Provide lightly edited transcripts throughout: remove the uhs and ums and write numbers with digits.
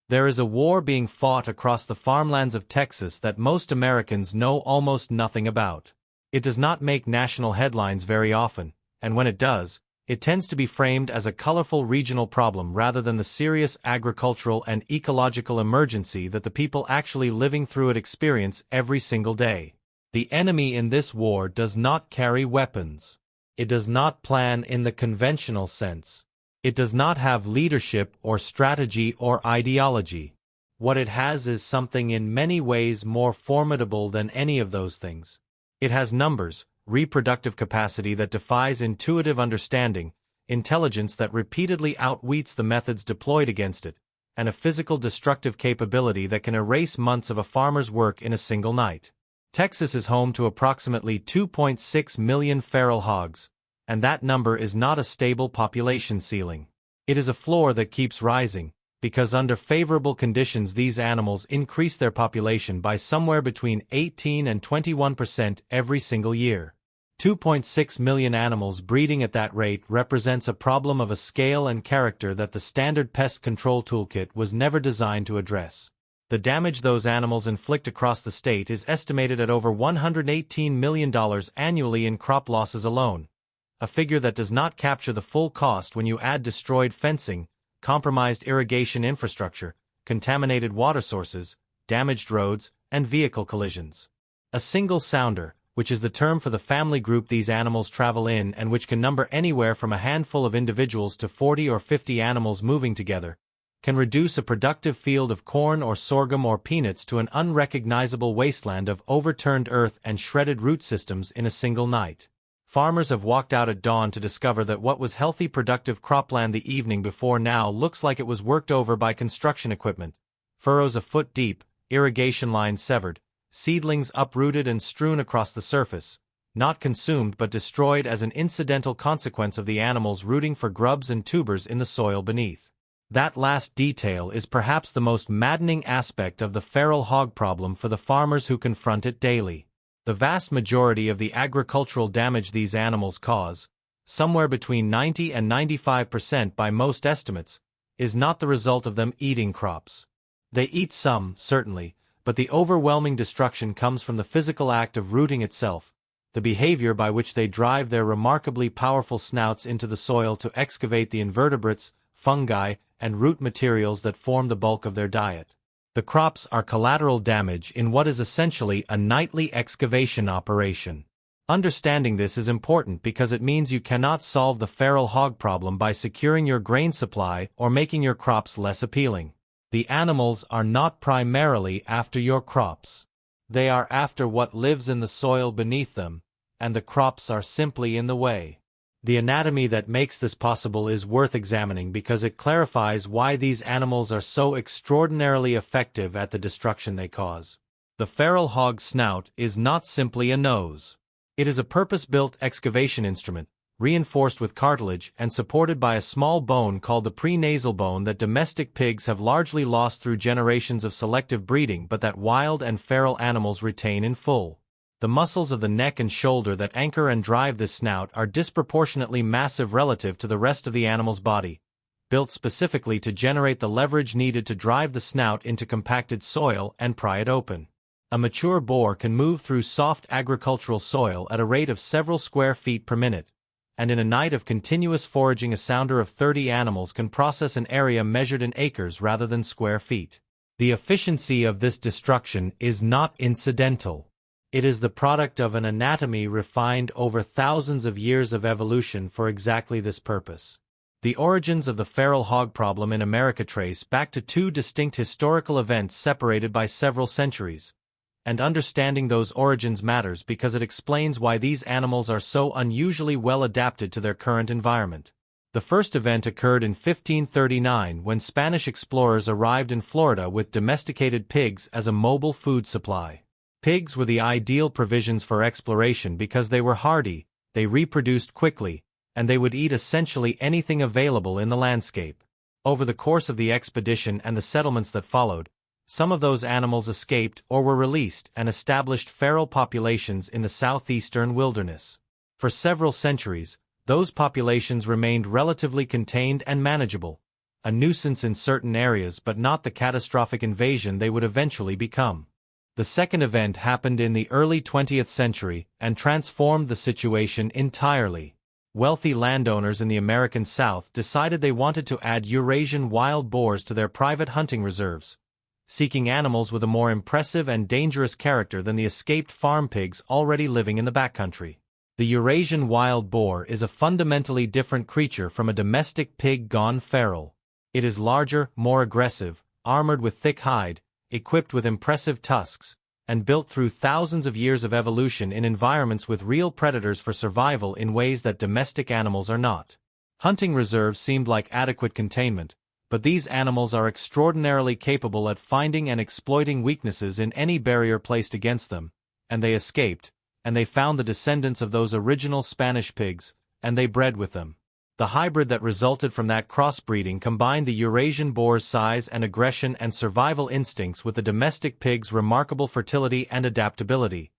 There is a war being fought across the farmlands of Texas that most Americans know almost nothing about. It does not make national headlines very often, and when it does, it tends to be framed as a colorful regional problem rather than the serious agricultural and ecological emergency that the people actually living through it experience every single day. The enemy in this war does not carry weapons. It does not plan in the conventional sense. It does not have leadership or strategy or ideology. What it has is something in many ways more formidable than any of those things. It has numbers, reproductive capacity that defies intuitive understanding, intelligence that repeatedly outwits the methods deployed against it, and a physical destructive capability that can erase months of a farmer's work in a single night. Texas is home to approximately 2.6 million feral hogs, and that number is not a stable population ceiling. It is a floor that keeps rising, because under favorable conditions these animals increase their population by somewhere between 18 and 21% every single year. 2.6 million animals breeding at that rate represents a problem of a scale and character that the standard pest control toolkit was never designed to address. The damage those animals inflict across the state is estimated at over $118 million annually in crop losses alone, a figure that does not capture the full cost when you add destroyed fencing, compromised irrigation infrastructure, contaminated water sources, damaged roads, and vehicle collisions. A single sounder, which is the term for the family group these animals travel in and which can number anywhere from a handful of individuals to 40 or 50 animals moving together, can reduce a productive field of corn or sorghum or peanuts to an unrecognizable wasteland of overturned earth and shredded root systems in a single night. Farmers have walked out at dawn to discover that what was healthy productive cropland the evening before now looks like it was worked over by construction equipment, furrows a foot deep, irrigation lines severed, seedlings uprooted and strewn across the surface, not consumed but destroyed as an incidental consequence of the animals rooting for grubs and tubers in the soil beneath. That last detail is perhaps the most maddening aspect of the feral hog problem for the farmers who confront it daily. The vast majority of the agricultural damage these animals cause, somewhere between 90 and 95% by most estimates, is not the result of them eating crops. They eat some, certainly, but the overwhelming destruction comes from the physical act of rooting itself, the behavior by which they drive their remarkably powerful snouts into the soil to excavate the invertebrates, fungi, and root materials that form the bulk of their diet. The crops are collateral damage in what is essentially a nightly excavation operation. Understanding this is important because it means you cannot solve the feral hog problem by securing your grain supply or making your crops less appealing. The animals are not primarily after your crops. They are after what lives in the soil beneath them, and the crops are simply in the way. The anatomy that makes this possible is worth examining because it clarifies why these animals are so extraordinarily effective at the destruction they cause. The feral hog's snout is not simply a nose. It is a purpose-built excavation instrument, reinforced with cartilage and supported by a small bone called the prenasal bone that domestic pigs have largely lost through generations of selective breeding but that wild and feral animals retain in full. The muscles of the neck and shoulder that anchor and drive this snout are disproportionately massive relative to the rest of the animal's body, built specifically to generate the leverage needed to drive the snout into compacted soil and pry it open. A mature boar can move through soft agricultural soil at a rate of several square feet per minute, and in a night of continuous foraging a sounder of 30 animals can process an area measured in acres rather than square feet. The efficiency of this destruction is not incidental. It is the product of an anatomy refined over thousands of years of evolution for exactly this purpose. The origins of the feral hog problem in America trace back to two distinct historical events separated by several centuries, and understanding those origins matters because it explains why these animals are so unusually well adapted to their current environment. The first event occurred in 1539 when Spanish explorers arrived in Florida with domesticated pigs as a mobile food supply. Pigs were the ideal provisions for exploration because they were hardy, they reproduced quickly, and they would eat essentially anything available in the landscape. Over the course of the expedition and the settlements that followed, some of those animals escaped or were released and established feral populations in the southeastern wilderness. For several centuries, those populations remained relatively contained and manageable, a nuisance in certain areas but not the catastrophic invasion they would eventually become. The second event happened in the early 20th century and transformed the situation entirely. Wealthy landowners in the American South decided they wanted to add Eurasian wild boars to their private hunting reserves, seeking animals with a more impressive and dangerous character than the escaped farm pigs already living in the backcountry. The Eurasian wild boar is a fundamentally different creature from a domestic pig gone feral. It is larger, more aggressive, armored with thick hide, equipped with impressive tusks, and built through thousands of years of evolution in environments with real predators for survival in ways that domestic animals are not. Hunting reserves seemed like adequate containment, but these animals are extraordinarily capable at finding and exploiting weaknesses in any barrier placed against them, and they escaped, and they found the descendants of those original Spanish pigs, and they bred with them. The hybrid that resulted from that crossbreeding combined the Eurasian boar's size and aggression and survival instincts with the domestic pig's remarkable fertility and adaptability,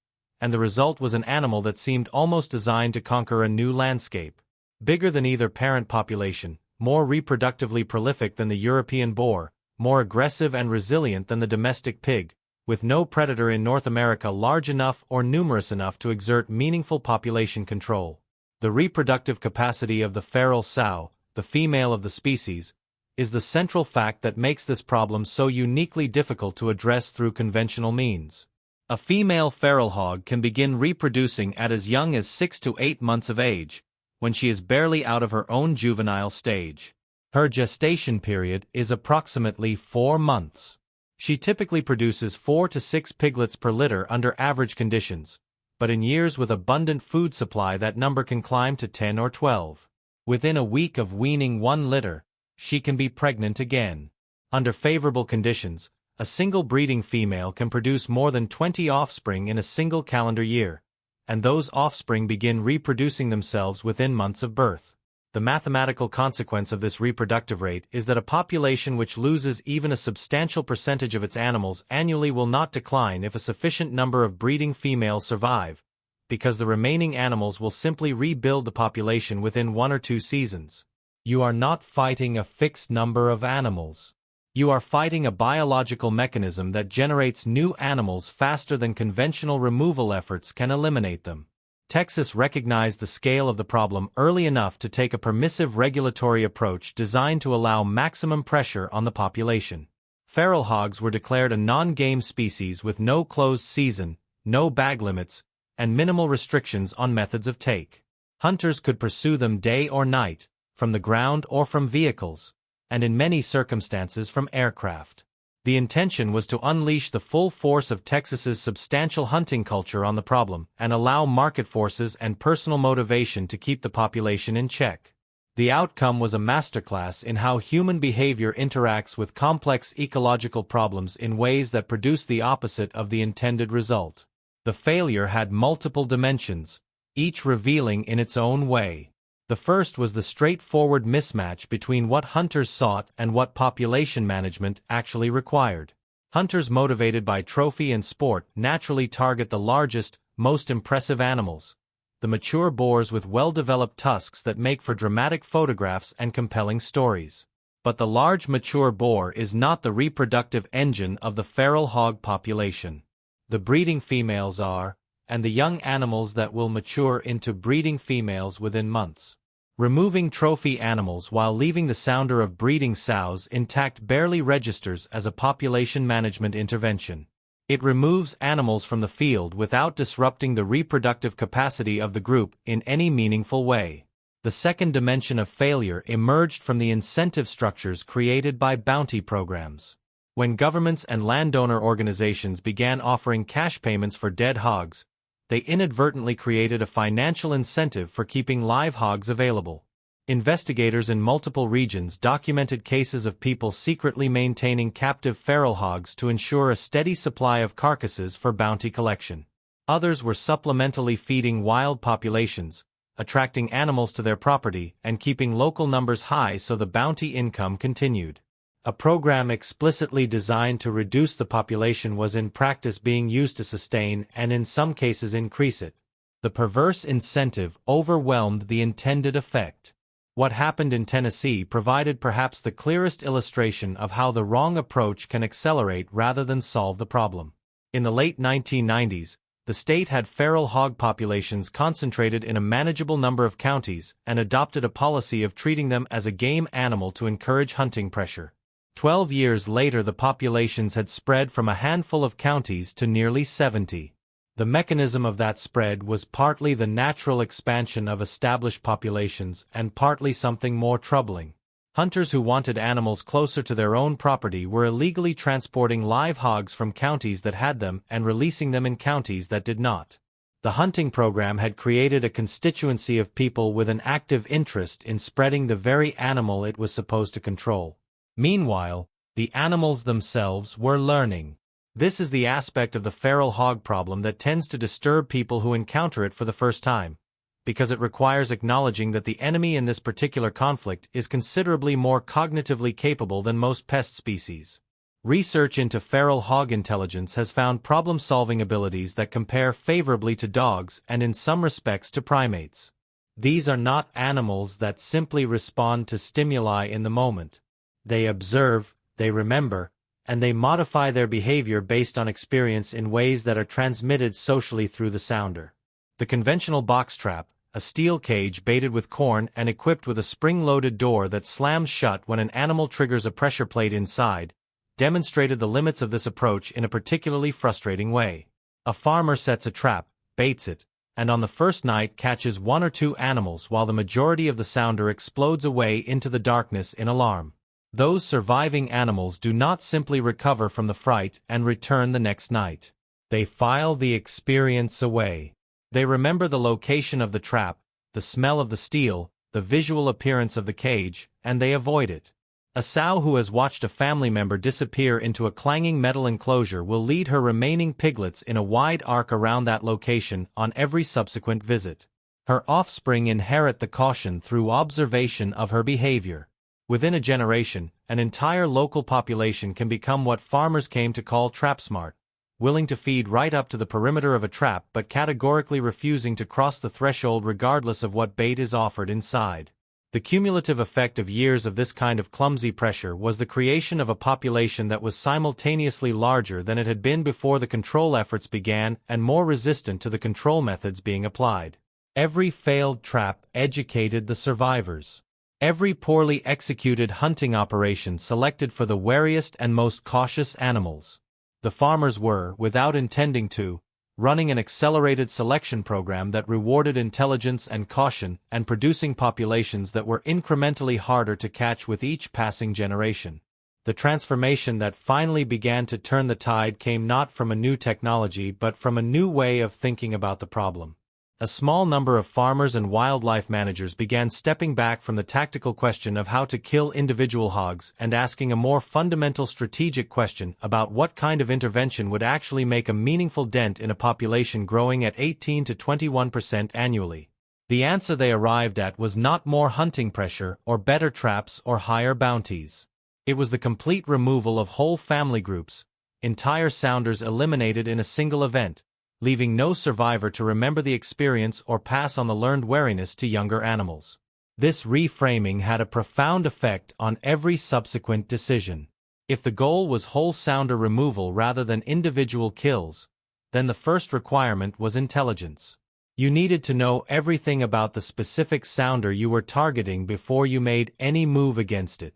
and the result was an animal that seemed almost designed to conquer a new landscape. Bigger than either parent population, more reproductively prolific than the European boar, more aggressive and resilient than the domestic pig, with no predator in North America large enough or numerous enough to exert meaningful population control. The reproductive capacity of the feral sow, the female of the species, is the central fact that makes this problem so uniquely difficult to address through conventional means. A female feral hog can begin reproducing at as young as 6 to 8 months of age, when she is barely out of her own juvenile stage. Her gestation period is approximately 4 months. She typically produces 4 to 6 piglets per litter under average conditions, but in years with abundant food supply that number can climb to 10 or 12. Within a week of weaning one litter, she can be pregnant again. Under favorable conditions, a single breeding female can produce more than 20 offspring in a single calendar year, and those offspring begin reproducing themselves within months of birth. The mathematical consequence of this reproductive rate is that a population which loses even a substantial percentage of its animals annually will not decline if a sufficient number of breeding females survive, because the remaining animals will simply rebuild the population within 1 or 2 seasons. You are not fighting a fixed number of animals. You are fighting a biological mechanism that generates new animals faster than conventional removal efforts can eliminate them. Texas recognized the scale of the problem early enough to take a permissive regulatory approach designed to allow maximum pressure on the population. Feral hogs were declared a non-game species with no closed season, no bag limits, and minimal restrictions on methods of take. Hunters could pursue them day or night, from the ground or from vehicles, and in many circumstances from aircraft. The intention was to unleash the full force of Texas's substantial hunting culture on the problem and allow market forces and personal motivation to keep the population in check. The outcome was a masterclass in how human behavior interacts with complex ecological problems in ways that produce the opposite of the intended result. The failure had multiple dimensions, each revealing in its own way. The first was the straightforward mismatch between what hunters sought and what population management actually required. Hunters motivated by trophy and sport naturally target the largest, most impressive animals, the mature boars with well-developed tusks that make for dramatic photographs and compelling stories. But the large mature boar is not the reproductive engine of the feral hog population. The breeding females are, and the young animals that will mature into breeding females within months. Removing trophy animals while leaving the sounder of breeding sows intact barely registers as a population management intervention. It removes animals from the field without disrupting the reproductive capacity of the group in any meaningful way. The second dimension of failure emerged from the incentive structures created by bounty programs. When governments and landowner organizations began offering cash payments for dead hogs, they inadvertently created a financial incentive for keeping live hogs available. Investigators in multiple regions documented cases of people secretly maintaining captive feral hogs to ensure a steady supply of carcasses for bounty collection. Others were supplementally feeding wild populations, attracting animals to their property and keeping local numbers high so the bounty income continued. A program explicitly designed to reduce the population was in practice being used to sustain and in some cases increase it. The perverse incentive overwhelmed the intended effect. What happened in Tennessee provided perhaps the clearest illustration of how the wrong approach can accelerate rather than solve the problem. In the late 1990s, the state had feral hog populations concentrated in a manageable number of counties and adopted a policy of treating them as a game animal to encourage hunting pressure. 12 years later, the populations had spread from a handful of counties to nearly 70. The mechanism of that spread was partly the natural expansion of established populations and partly something more troubling. Hunters who wanted animals closer to their own property were illegally transporting live hogs from counties that had them and releasing them in counties that did not. The hunting program had created a constituency of people with an active interest in spreading the very animal it was supposed to control. Meanwhile, the animals themselves were learning. This is the aspect of the feral hog problem that tends to disturb people who encounter it for the first time, because it requires acknowledging that the enemy in this particular conflict is considerably more cognitively capable than most pest species. Research into feral hog intelligence has found problem-solving abilities that compare favorably to dogs and in some respects to primates. These are not animals that simply respond to stimuli in the moment. They observe, they remember, and they modify their behavior based on experience in ways that are transmitted socially through the sounder. The conventional box trap, a steel cage baited with corn and equipped with a spring-loaded door that slams shut when an animal triggers a pressure plate inside, demonstrated the limits of this approach in a particularly frustrating way. A farmer sets a trap, baits it, and on the first night catches one or two animals while the majority of the sounder explodes away into the darkness in alarm. Those surviving animals do not simply recover from the fright and return the next night. They file the experience away. They remember the location of the trap, the smell of the steel, the visual appearance of the cage, and they avoid it. A sow who has watched a family member disappear into a clanging metal enclosure will lead her remaining piglets in a wide arc around that location on every subsequent visit. Her offspring inherit the caution through observation of her behavior. Within a generation, an entire local population can become what farmers came to call trap smart, willing to feed right up to the perimeter of a trap but categorically refusing to cross the threshold regardless of what bait is offered inside. The cumulative effect of years of this kind of clumsy pressure was the creation of a population that was simultaneously larger than it had been before the control efforts began and more resistant to the control methods being applied. Every failed trap educated the survivors. Every poorly executed hunting operation selected for the wariest and most cautious animals. The farmers were, without intending to, running an accelerated selection program that rewarded intelligence and caution and producing populations that were incrementally harder to catch with each passing generation. The transformation that finally began to turn the tide came not from a new technology but from a new way of thinking about the problem. A small number of farmers and wildlife managers began stepping back from the tactical question of how to kill individual hogs and asking a more fundamental strategic question about what kind of intervention would actually make a meaningful dent in a population growing at 18 to 21% annually. The answer they arrived at was not more hunting pressure or better traps or higher bounties. It was the complete removal of whole family groups, entire sounders eliminated in a single event, leaving no survivor to remember the experience or pass on the learned wariness to younger animals. This reframing had a profound effect on every subsequent decision. If the goal was whole sounder removal rather than individual kills, then the first requirement was intelligence. You needed to know everything about the specific sounder you were targeting before you made any move against it.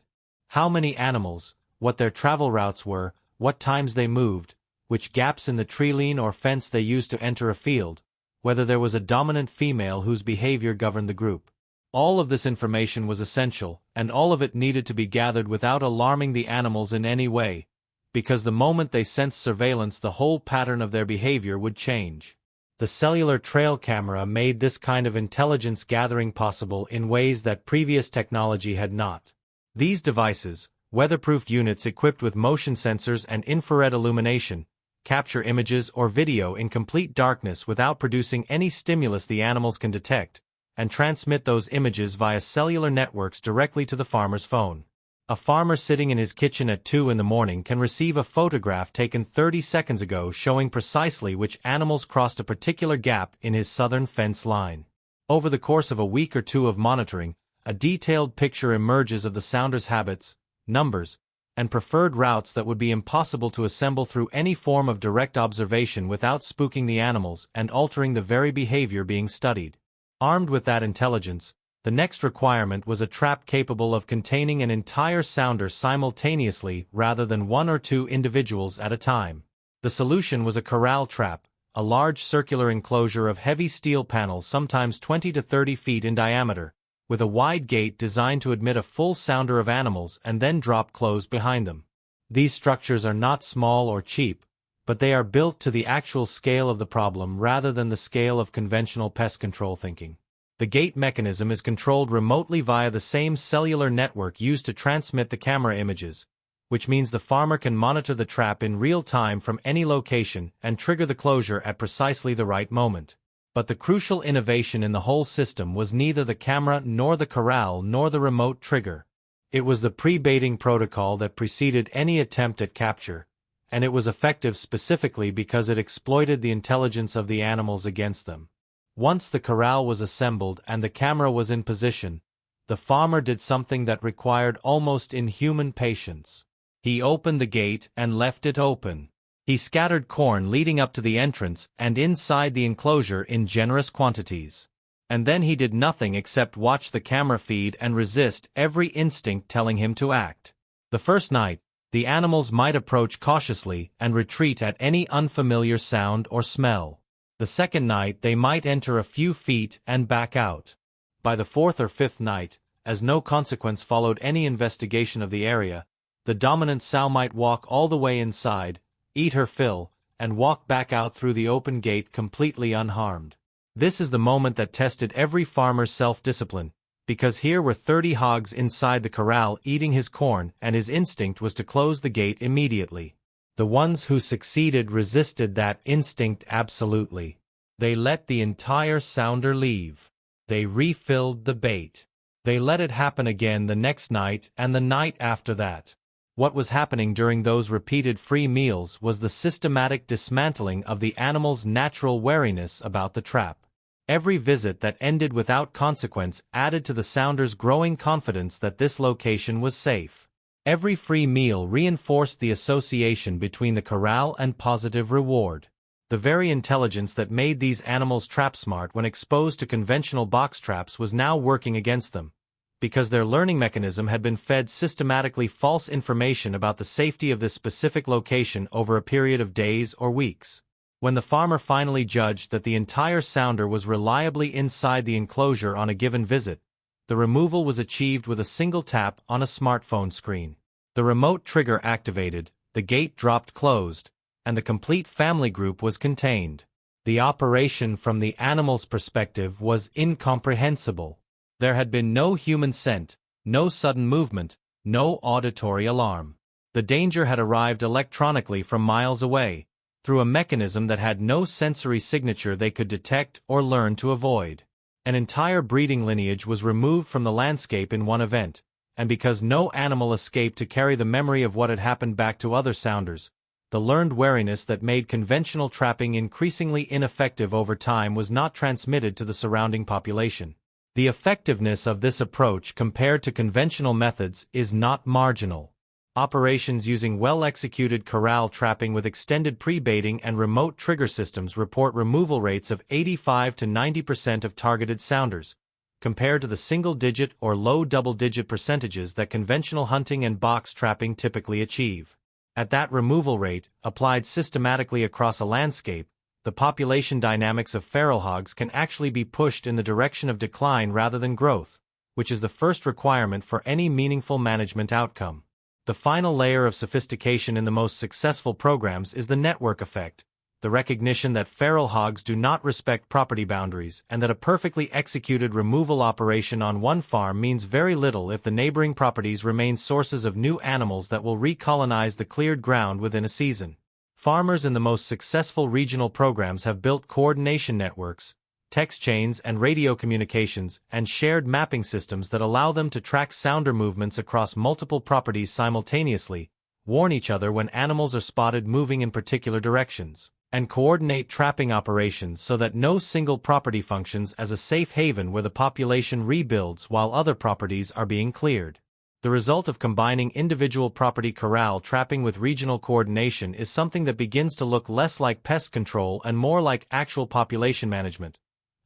How many animals, what their travel routes were, what times they moved, which gaps in the tree-line or fence they used to enter a field, whether there was a dominant female whose behavior governed the group. All of this information was essential, and all of it needed to be gathered without alarming the animals in any way, because the moment they sensed surveillance the whole pattern of their behavior would change. The cellular trail camera made this kind of intelligence gathering possible in ways that previous technology had not. These devices, weatherproofed units equipped with motion sensors and infrared illumination, capture images or video in complete darkness without producing any stimulus the animals can detect, and transmit those images via cellular networks directly to the farmer's phone. A farmer sitting in his kitchen at 2 in the morning can receive a photograph taken 30 seconds ago showing precisely which animals crossed a particular gap in his southern fence line. Over the course of a week or two of monitoring, a detailed picture emerges of the sounder's habits, numbers, and preferred routes that would be impossible to assemble through any form of direct observation without spooking the animals and altering the very behavior being studied. Armed with that intelligence, the next requirement was a trap capable of containing an entire sounder simultaneously rather than one or two individuals at a time. The solution was a corral trap, a large circular enclosure of heavy steel panels sometimes 20 to 30 feet in diameter, with a wide gate designed to admit a full sounder of animals and then drop closed behind them. These structures are not small or cheap, but they are built to the actual scale of the problem rather than the scale of conventional pest control thinking. The gate mechanism is controlled remotely via the same cellular network used to transmit the camera images, which means the farmer can monitor the trap in real time from any location and trigger the closure at precisely the right moment. But the crucial innovation in the whole system was neither the camera nor the corral nor the remote trigger. It was the pre-baiting protocol that preceded any attempt at capture, and it was effective specifically because it exploited the intelligence of the animals against them. Once the corral was assembled and the camera was in position, the farmer did something that required almost inhuman patience. He opened the gate and left it open. He scattered corn leading up to the entrance and inside the enclosure in generous quantities. And then he did nothing except watch the camera feed and resist every instinct telling him to act. The first night, the animals might approach cautiously and retreat at any unfamiliar sound or smell. The second night they might enter a few feet and back out. By the fourth or fifth night, as no consequence followed any investigation of the area, the dominant sow might walk all the way inside, eat her fill, and walk back out through the open gate completely unharmed. This is the moment that tested every farmer's self-discipline, because here were 30 hogs inside the corral eating his corn and his instinct was to close the gate immediately. The ones who succeeded resisted that instinct absolutely. They let the entire sounder leave. They refilled the bait. They let it happen again the next night and the night after that. What was happening during those repeated free meals was the systematic dismantling of the animal's natural wariness about the trap. Every visit that ended without consequence added to the sounder's growing confidence that this location was safe. Every free meal reinforced the association between the corral and positive reward. The very intelligence that made these animals trap smart when exposed to conventional box traps was now working against them, because their learning mechanism had been fed systematically false information about the safety of this specific location over a period of days or weeks. When the farmer finally judged that the entire sounder was reliably inside the enclosure on a given visit, the removal was achieved with a single tap on a smartphone screen. The remote trigger activated, the gate dropped closed, and the complete family group was contained. The operation from the animal's perspective was incomprehensible. There had been no human scent, no sudden movement, no auditory alarm. The danger had arrived electronically from miles away, through a mechanism that had no sensory signature they could detect or learn to avoid. An entire breeding lineage was removed from the landscape in one event, and because no animal escaped to carry the memory of what had happened back to other sounders, the learned wariness that made conventional trapping increasingly ineffective over time was not transmitted to the surrounding population. The effectiveness of this approach compared to conventional methods is not marginal. Operations using well-executed corral trapping with extended pre-baiting and remote trigger systems report removal rates of 85 to 90% of targeted sounders, compared to the single-digit or low double-digit percentages that conventional hunting and box trapping typically achieve. At that removal rate, applied systematically across a landscape, the population dynamics of feral hogs can actually be pushed in the direction of decline rather than growth, which is the first requirement for any meaningful management outcome. The final layer of sophistication in the most successful programs is the network effect, the recognition that feral hogs do not respect property boundaries and that a perfectly executed removal operation on one farm means very little if the neighboring properties remain sources of new animals that will recolonize the cleared ground within a season. Farmers in the most successful regional programs have built coordination networks, text chains and radio communications, and shared mapping systems that allow them to track sounder movements across multiple properties simultaneously, warn each other when animals are spotted moving in particular directions, and coordinate trapping operations so that no single property functions as a safe haven where the population rebuilds while other properties are being cleared. The result of combining individual property corral trapping with regional coordination is something that begins to look less like pest control and more like actual population management,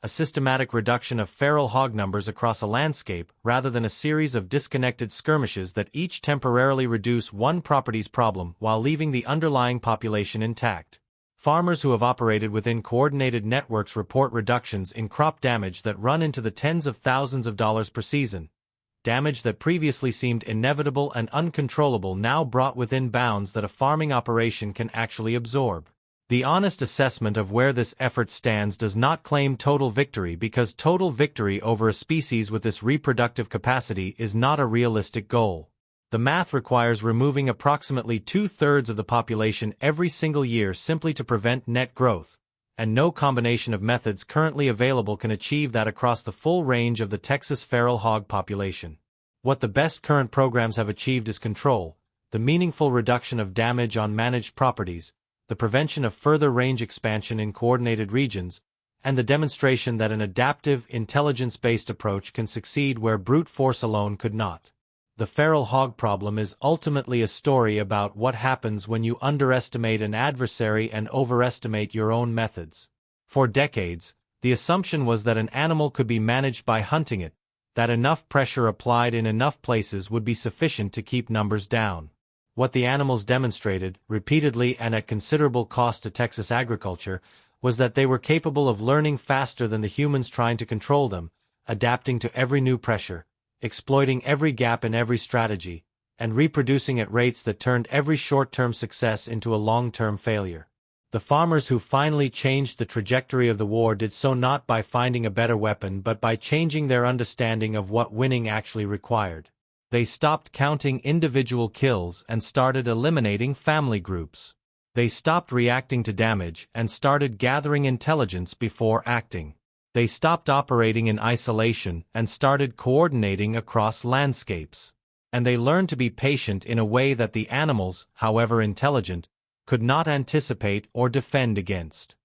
a systematic reduction of feral hog numbers across a landscape rather than a series of disconnected skirmishes that each temporarily reduce one property's problem while leaving the underlying population intact. Farmers who have operated within coordinated networks report reductions in crop damage that run into the tens of thousands of dollars per season. Damage that previously seemed inevitable and uncontrollable now brought within bounds that a farming operation can actually absorb. The honest assessment of where this effort stands does not claim total victory because total victory over a species with this reproductive capacity is not a realistic goal. The math requires removing approximately 2/3 of the population every single year simply to prevent net growth, and no combination of methods currently available can achieve that across the full range of the Texas feral hog population. What the best current programs have achieved is control, the meaningful reduction of damage on managed properties, the prevention of further range expansion in coordinated regions, and the demonstration that an adaptive, intelligence-based approach can succeed where brute force alone could not. The feral hog problem is ultimately a story about what happens when you underestimate an adversary and overestimate your own methods. For decades, the assumption was that an animal could be managed by hunting it, that enough pressure applied in enough places would be sufficient to keep numbers down. What the animals demonstrated, repeatedly and at considerable cost to Texas agriculture, was that they were capable of learning faster than the humans trying to control them, adapting to every new pressure, exploiting every gap in every strategy, and reproducing at rates that turned every short-term success into a long-term failure. The farmers who finally changed the trajectory of the war did so not by finding a better weapon but by changing their understanding of what winning actually required. They stopped counting individual kills and started eliminating family groups. They stopped reacting to damage and started gathering intelligence before acting. They stopped operating in isolation and started coordinating across landscapes. And they learned to be patient in a way that the animals, however intelligent, could not anticipate or defend against.